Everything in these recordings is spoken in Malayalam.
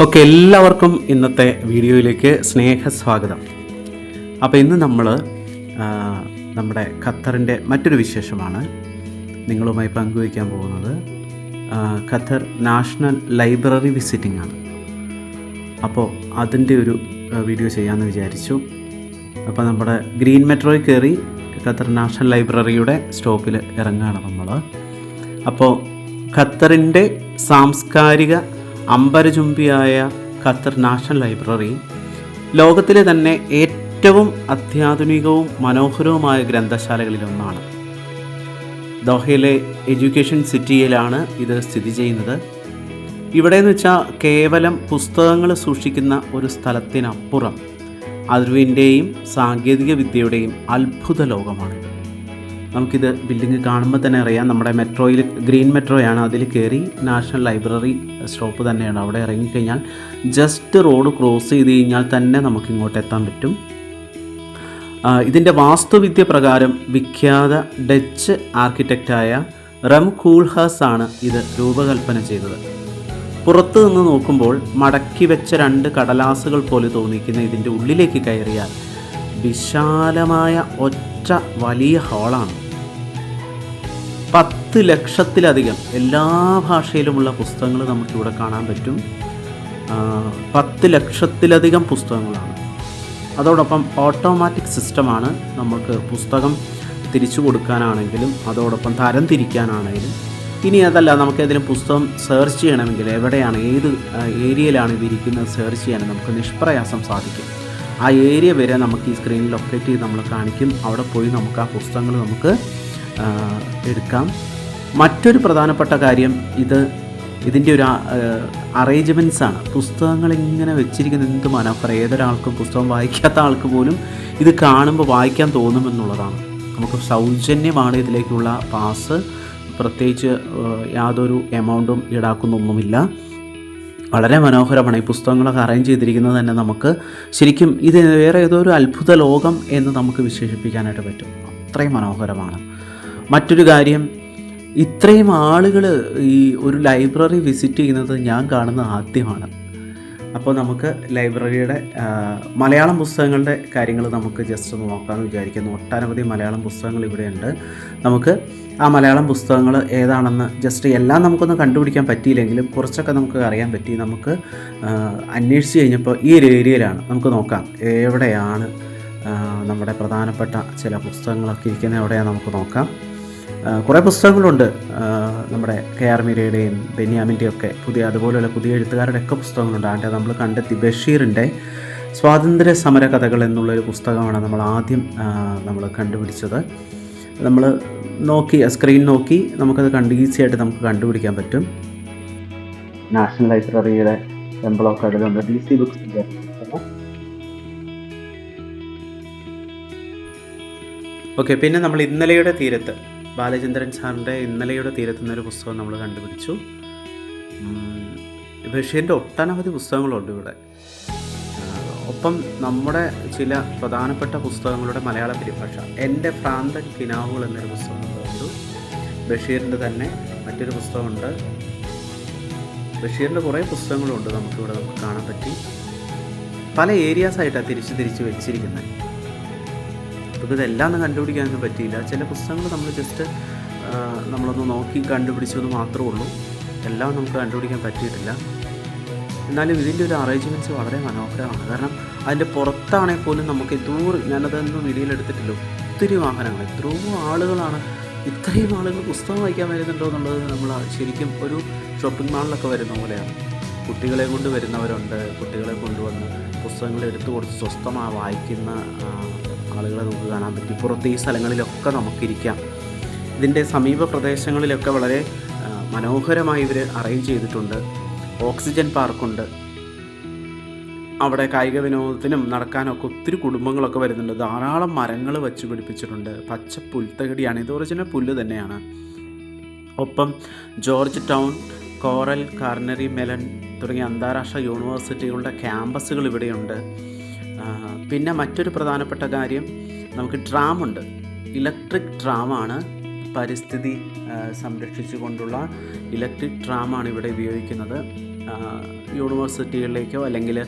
ഓക്കെ, എല്ലാവർക്കും ഇന്നത്തെ വീഡിയോയിലേക്ക് സ്നേഹസ്വാഗതം. അപ്പോൾ ഇന്ന് നമ്മൾ നമ്മുടെ ഖത്തറിൻ്റെ മറ്റൊരു വിശേഷമാണ് നിങ്ങളുമായി പങ്കുവയ്ക്കാൻ പോകുന്നത്. ഖത്തർ നാഷണൽ ലൈബ്രറി വിസിറ്റിംഗ് ആണ്. അപ്പോൾ അതിൻ്റെ ഒരു വീഡിയോ ചെയ്യാമെന്ന് വിചാരിച്ചു. അപ്പോൾ നമ്മുടെ ഗ്രീൻ മെട്രോയിൽ കയറി ഖത്തർ നാഷണൽ ലൈബ്രറിയുടെ സ്റ്റോപ്പിൽ ഇറങ്ങുകയാണ് നമ്മൾ. അപ്പോൾ ഖത്തറിൻ്റെ സാംസ്കാരിക അമ്പരചുംബിയായ ഖത്തർ നാഷണൽ ലൈബ്രറി ലോകത്തിലെ തന്നെ ഏറ്റവും അത്യാധുനികവും മനോഹരവുമായ ഗ്രന്ഥശാലകളിലൊന്നാണ്. ദോഹയിലെ എഡ്യൂക്കേഷൻ സിറ്റിയിലാണ് ഇത് സ്ഥിതി ചെയ്യുന്നത്. ഇവിടെയെന്ന് വെച്ചാൽ കേവലം പുസ്തകങ്ങൾ സൂക്ഷിക്കുന്ന ഒരു സ്ഥലത്തിനപ്പുറം അറിവിൻ്റെയും സാങ്കേതിക വിദ്യയുടെയും അത്ഭുത ലോകമാണിത്. നമുക്കിത് ബിൽഡിംഗ് കാണുമ്പോൾ തന്നെ അറിയാം. നമ്മുടെ മെട്രോയിൽ ഗ്രീൻ മെട്രോയാണ്, അതിൽ കയറി നാഷണൽ ലൈബ്രറി സ്റ്റോപ്പ് തന്നെയാണ്. അവിടെ ഇറങ്ങിക്കഴിഞ്ഞാൽ ജസ്റ്റ് റോഡ് ക്രോസ് ചെയ്ത് കഴിഞ്ഞാൽ തന്നെ നമുക്ക് ഇങ്ങോട്ട് എത്താൻ പറ്റും. ഇതിൻ്റെ വാസ്തുവിദ്യ പ്രകാരം വിഖ്യാത ഡച്ച് ആർക്കിടെക്റ്റായ റം കൂൾഹാസ് ആണ് ഇത് രൂപകൽപ്പന ചെയ്തത്. പുറത്തു നിന്ന് നോക്കുമ്പോൾ മടക്കി വെച്ച രണ്ട് കടലാസുകൾ പോലെ തോന്നിക്കുന്ന ഇതിൻ്റെ ഉള്ളിലേക്ക് കയറിയാൽ വിശാലമായ ഒറ്റ വലിയ ഹാളാണ്. 10 ലക്ഷത്തിലധികം എല്ലാ ഭാഷയിലുമുള്ള പുസ്തകങ്ങൾ നമുക്കിവിടെ കാണാൻ പറ്റും. 10 ലക്ഷത്തിലധികം പുസ്തകങ്ങളാണ്. അതോടൊപ്പം ഓട്ടോമാറ്റിക് സിസ്റ്റമാണ്. നമുക്ക് പുസ്തകം തിരിച്ചു കൊടുക്കാനാണെങ്കിലും അതോടൊപ്പം തരം തിരിക്കാനാണെങ്കിലും. ഇനി അതല്ല, നമുക്ക് ഏതെങ്കിലും പുസ്തകം സെർച്ച് ചെയ്യണമെങ്കിൽ എവിടെയാണ്, ഏത് ഏരിയയിലാണ് ഇതിരിക്കുന്നത് സെർച്ച് ചെയ്യാൻ നമുക്ക് നിഷ്പ്രയാസം സാധിക്കും. ആ ഏരിയ വരെ നമുക്ക് ഈ സ്ക്രീനിൽ ലൊക്കേറ്റ് ചെയ്ത് നമ്മൾ കാണിക്കും. അവിടെ പോയി നമുക്ക് ആ പുസ്തകങ്ങൾ നമുക്ക് എടുക്കാം. മറ്റൊരു പ്രധാനപ്പെട്ട കാര്യം ഇതിൻ്റെ ഒരു അറേഞ്ച്മെൻറ്റ്സാണ്. പുസ്തകങ്ങൾ ഇങ്ങനെ വെച്ചിരിക്കുന്നത് എന്ത് മനോഹരം. ഏതൊരാൾക്കും, പുസ്തകം വായിക്കാത്ത ആൾക്ക് പോലും ഇത് കാണുമ്പോൾ വായിക്കാൻ തോന്നുമെന്നുള്ളതാണ്. നമുക്ക് സൗജന്യമാണ് ഇതിലേക്കുള്ള പാസ്. പ്രത്യേകിച്ച് യാതൊരു എമൗണ്ടും ഈടാക്കുന്നൊന്നുമില്ല. വളരെ മനോഹരമാണ്. ഈ പുസ്തകങ്ങളൊക്കെ അറേഞ്ച് ചെയ്തിരിക്കുന്നത് തന്നെ നമുക്ക് ശരിക്കും ഇത് വേറെ ഏതോ ഒരു അത്ഭുത ലോകം എന്ന് നമുക്ക് വിശേഷിപ്പിക്കാനായിട്ട് പറ്റും. അത്രയും മനോഹരമാണ്. മറ്റൊരു കാര്യം, ഇത്രയും ആളുകൾ ഈ ഒരു ലൈബ്രറി വിസിറ്റ് ചെയ്യുന്നത് ഞാൻ കാണുന്നത് ആദ്യമാണ്. അപ്പോൾ നമുക്ക് ലൈബ്രറിയുടെ മലയാളം പുസ്തകങ്ങളുടെ കാര്യങ്ങൾ നമുക്ക് ജസ്റ്റ് ഒന്ന് നോക്കാമെന്ന് വിചാരിക്കുന്നു. ഒട്ടനവധി മലയാളം പുസ്തകങ്ങൾ ഇവിടെയുണ്ട്. നമുക്ക് ആ മലയാളം പുസ്തകങ്ങൾ ഏതാണെന്ന് ജസ്റ്റ് എല്ലാം നമുക്കൊന്നും കണ്ടുപിടിക്കാൻ പറ്റിയില്ലെങ്കിലും കുറച്ചൊക്കെ നമുക്ക് അറിയാൻ പറ്റി. നമുക്ക് അന്വേഷിച്ച് കഴിഞ്ഞപ്പോൾ ഈ ഒരു ഏരിയയിലാണ്. നമുക്ക് നോക്കാം എവിടെയാണ് നമ്മുടെ പ്രധാനപ്പെട്ട ചില പുസ്തകങ്ങളൊക്കെ ഇരിക്കുന്നത് എവിടെയാണ് നമുക്ക് നോക്കാം. കുറേ പുസ്തകങ്ങളുണ്ട്. നമ്മുടെ KR മീരയുടെയും ബെന്യാമിൻ്റെയും ഒക്കെ അതുപോലെയുള്ള പുതിയ എഴുത്തുകാരുടെ ഒക്കെ പുസ്തകങ്ങളുണ്ട്. അതിൻ്റെ നമ്മൾ കണ്ടെത്തി ബഷീറിൻ്റെ സ്വാതന്ത്ര്യ സമര കഥകൾ എന്നുള്ളൊരു പുസ്തകമാണ് നമ്മൾ ആദ്യം കണ്ടുപിടിച്ചത്. നമ്മൾ സ്ക്രീൻ നോക്കി നമുക്കത് ഈസിയായിട്ട് നമുക്ക് കണ്ടുപിടിക്കാൻ പറ്റും. നാഷണൽ ലൈബ്രറിയുടെ എംബ്ലോക്ക് അതിലുണ്ട്. DC ബുക്സിൻ്റെ ഓക്കെ. പിന്നെ നമ്മൾ ഇന്നലെയുടെ തീരത്ത്, ബാലചന്ദ്രൻ സാറിൻ്റെ ഇന്നലെയുടെ തീരത്ത് എന്നൊരു പുസ്തകം നമ്മൾ കണ്ടുപിടിച്ചു. ബഷീറിൻ്റെ ഒട്ടനവധി പുസ്തകങ്ങളുണ്ട് ഇവിടെ. ഒപ്പം നമ്മുടെ ചില പ്രധാനപ്പെട്ട പുസ്തകങ്ങളുടെ മലയാള പരിഭാഷ, എൻ്റെ ഭ്രാന്തൻ കിനാവുകൾ എന്നൊരു പുസ്തകം കണ്ടു. ബഷീറിൻ്റെ തന്നെ മറ്റൊരു പുസ്തകമുണ്ട്. ബഷീറിൻ്റെ കുറേ പുസ്തകങ്ങളുണ്ട് നമുക്ക് കാണാൻ പറ്റി. പല ഏരിയാസായിട്ടാണ് തിരിച്ച് വെച്ചിരിക്കുന്നത്. അപ്പോൾ ഇതെല്ലാം ഒന്നും കണ്ടുപിടിക്കാനൊന്നും പറ്റിയില്ല. ചില പുസ്തകങ്ങൾ നമ്മൾ ജസ്റ്റ് നമ്മളൊന്ന് നോക്കി കണ്ടുപിടിച്ചത് മാത്രമേ ഉള്ളൂ. എല്ലാം നമുക്ക് കണ്ടുപിടിക്കാൻ പറ്റിയിട്ടില്ല. എന്നാലും ഇതിൻ്റെ ഒരു അറേഞ്ച്മെൻറ്റ്സ് വളരെ മനോഹരമാണ്. കാരണം അതിൻ്റെ പുറത്താണെങ്കിൽ പോലും നമുക്ക് ഞാനതൊന്നും വീഡിയോയിലെടുത്തിട്ടില്ല. ഒത്തിരി വാഹനങ്ങൾ, എത്രയോ ആളുകളാണ്. ഇത്രയും ആളുകൾ പുസ്തകം വായിക്കാൻ വരുന്നുണ്ടോ എന്നുള്ളത് നമ്മൾ ശരിക്കും ഒരു ഷോപ്പിംഗ് മാളിലൊക്കെ വരുന്ന പോലെയാണ്. കുട്ടികളെ കൊണ്ട് വരുന്നവരുണ്ട്. കുട്ടികളെ കൊണ്ടുവന്ന് പുസ്തകങ്ങൾ എടുത്തു കൊടുത്ത് സ്വസ്ഥമായി വായിക്കുന്ന ആളുകളെ നമുക്ക് കാണാൻ പറ്റി. പുറത്ത് ഈ സ്ഥലങ്ങളിലൊക്കെ നമുക്കിരിക്കാം. ഇതിൻ്റെ സമീപ പ്രദേശങ്ങളിലൊക്കെ വളരെ മനോഹരമായി ഇവർ അറേഞ്ച് ചെയ്തിട്ടുണ്ട്. ഓക്സിജൻ പാർക്കുണ്ട്. അവിടെ കായിക വിനോദത്തിനും നടക്കാനൊക്കെ ഒത്തിരി കുടുംബങ്ങളൊക്കെ വരുന്നുണ്ട്. ധാരാളം മരങ്ങൾ വെച്ച് പിടിപ്പിച്ചിട്ടുണ്ട്. പച്ച പുൽത്തകടിയാണ്. ഇത് ഒറിജിനൽ പുല്ല് തന്നെയാണ്. ഒപ്പം ജോർജ് ടൗൺ, കോറൽ, കാർണറി മെലൺ തുടങ്ങിയ അന്താരാഷ്ട്ര യൂണിവേഴ്സിറ്റികളുടെ ക്യാമ്പസുകൾ ഇവിടെയുണ്ട്. പിന്നെ മറ്റൊരു പ്രധാനപ്പെട്ട കാര്യം, നമുക്ക് ട്രാമുണ്ട്. ഇലക്ട്രിക് ട്രാമാണ്. പരിസ്ഥിതി സംരക്ഷിച്ചുകൊണ്ടുള്ള ഇലക്ട്രിക് ട്രാമാണ് ഇവിടെ ഉപയോഗിക്കുന്നത്. യൂണിവേഴ്സിറ്റികളിലേക്കോ അല്ലെങ്കിൽ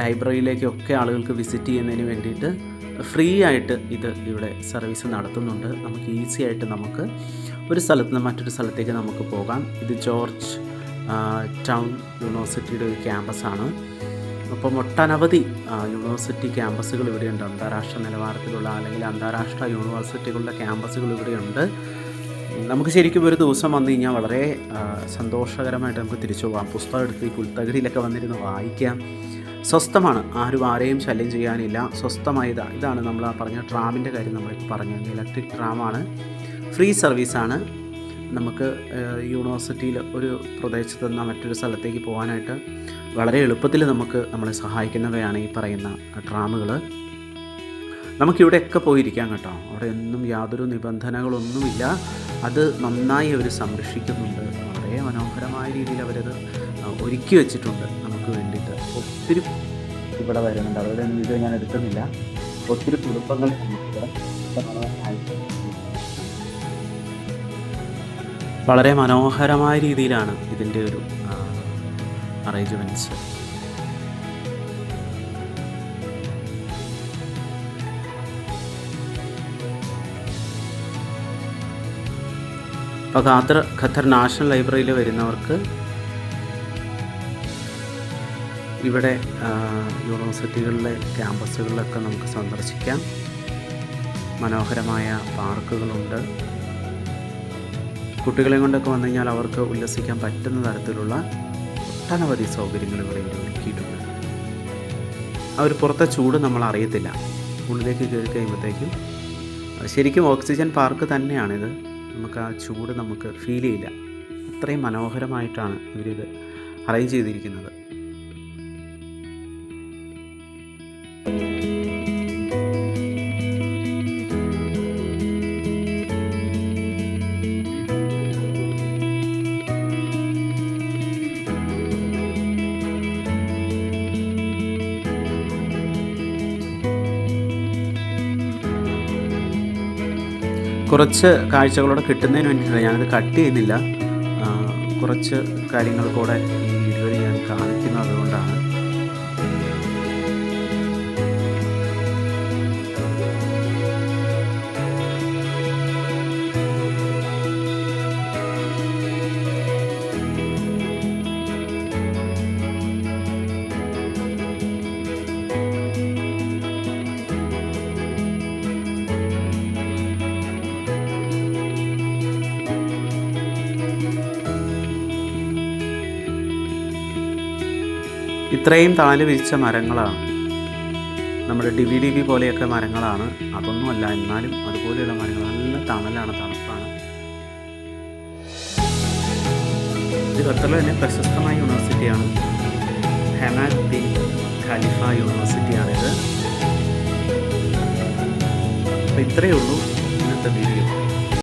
ലൈബ്രറിയിലേക്കോ ഒക്കെ ആളുകൾക്ക് വിസിറ്റ് ചെയ്യുന്നതിന് വേണ്ടിയിട്ട് ഫ്രീ ആയിട്ട് ഇത് ഇവിടെ സർവീസ് നടത്തുന്നുണ്ട്. നമുക്ക് ഈസി ആയിട്ട് നമുക്ക് ഒരു സ്ഥലത്ത് നിന്ന് മറ്റൊരു സ്ഥലത്തേക്ക് നമുക്ക് പോകാം. ഇത് ജോർജ് ടൗൺ യൂണിവേഴ്സിറ്റിയുടെ ഒരു ക്യാമ്പസാണ്. അപ്പം ഒട്ടനവധി യൂണിവേഴ്സിറ്റി ക്യാമ്പസുകൾ ഇവിടെയുണ്ട്. അന്താരാഷ്ട്ര നിലവാരത്തിലുള്ള അല്ലെങ്കിൽ അന്താരാഷ്ട്ര യൂണിവേഴ്സിറ്റികളുടെ ക്യാമ്പസുകൾ ഇവിടെയുണ്ട്. നമുക്ക് ശരിക്കും ഒരു ദിവസം വന്നു കഴിഞ്ഞാൽ വളരെ സന്തോഷകരമായിട്ട് നമുക്ക് തിരിച്ചു പോകാം. പുസ്തകം എടുത്ത് ഈ പുൽത്തകിടിയിലൊക്കെ വന്നിരുന്ന് വായിക്കാം. സ്വസ്ഥമാണ്, ആരെയും ശല്യം ചെയ്യാനില്ല. ഇതാണ് നമ്മൾ ആ പറഞ്ഞ ട്രാമിൻ്റെ കാര്യം നമ്മളിപ്പോൾ പറഞ്ഞു. ഇലക്ട്രിക് ട്രാമാണ്, ഫ്രീ സർവീസാണ്. നമുക്ക് യൂണിവേഴ്സിറ്റിയിൽ ഒരു പ്രദേശത്ത് നിന്ന് മറ്റൊരു സ്ഥലത്തേക്ക് പോകാനായിട്ട് വളരെ എളുപ്പത്തിൽ നമ്മളെ സഹായിക്കുന്നവയാണ് ഈ പറയുന്ന ട്രാമുകൾ. നമുക്കിവിടെയൊക്കെ പോയിരിക്കാം കേട്ടോ. അവിടെ ഒന്നും യാതൊരു നിബന്ധനകളൊന്നുമില്ല. അത് നന്നായി അവർ സംരക്ഷിക്കുന്നുണ്ട്. വളരെ മനോഹരമായ രീതിയിൽ അവരത് ഒരുക്കി വെച്ചിട്ടുണ്ട് നമുക്ക് വേണ്ടിയിട്ട്. ഒത്തിരി ഇവിടെ വരുന്നുണ്ട്. അവരുടെ വീഡിയോ ഞാൻ എടുക്കുന്നില്ല. ഒത്തിരി കുടുംബങ്ങൾ വളരെ മനോഹരമായ രീതിയിലാണ് ഇതിൻ്റെ ഒരു അറേഞ്ച്മെൻറ്റ്സ്. അപ്പോൾ ഖത്തർ നാഷണൽ ലൈബ്രറിയിൽ വരുന്നവർക്ക് ഇവിടെ യൂണിവേഴ്സിറ്റികളിലെ ക്യാമ്പസുകളിലൊക്കെ നമുക്ക് സന്ദർശിക്കാം. മനോഹരമായ പാർക്കുകളുണ്ട്. കുട്ടികളെ കൊണ്ടൊക്കെ വന്നു കഴിഞ്ഞാൽ അവർക്ക് ഉല്ലസിക്കാൻ പറ്റുന്ന തരത്തിലുള്ള ഒട്ടനവധി സൗകര്യങ്ങൾ ഇവിടെ ഒരുക്കിയിട്ടുണ്ട്. ആ ഒരു പുറത്തെ ചൂട് നമ്മൾ അറിയത്തില്ല. ഉള്ളിലേക്ക് കയറി കഴിയുമ്പോഴത്തേക്കും ശരിക്കും ഓക്സിജൻ പാർക്ക് തന്നെയാണിത്. നമുക്ക് ആ ചൂട് നമുക്ക് ഫീൽ ചെയ്യില്ല. അത്രയും മനോഹരമായിട്ടാണ് ഇവരിത് അറേഞ്ച് ചെയ്തിരിക്കുന്നത്. കുറച്ച് കാഴ്ചകളോടെ കിട്ടുന്നതിന് വേണ്ടിയിട്ടാണ് ഞാനത് കട്ട് ചെയ്യുന്നില്ല. കുറച്ച് കാര്യങ്ങൾ കൂടെ ഈ വീഡിയോയിൽ ഞാൻ കാണിക്കുന്നത് അതുകൊണ്ടാണ്. ഇത്രയും തണല് വിരിച്ച മരങ്ങളാണ്. നമ്മുടെ ഡിവി പോലെയൊക്കെ മരങ്ങളാണ്. അതൊന്നുമല്ല, എന്നാലും അതുപോലെയുള്ള മരങ്ങൾ നല്ല തണലാണ്, തണുപ്പാണ്. ഇത് ഖത്തറിലെ തന്നെ പ്രശസ്തമായ യൂണിവേഴ്സിറ്റിയാണ്. Hamad bin Khalifa യൂണിവേഴ്സിറ്റിയാണിത്. അപ്പോൾ ഇത്രയേ ഉള്ളൂ ഇന്നത്തെ വീഡിയോ.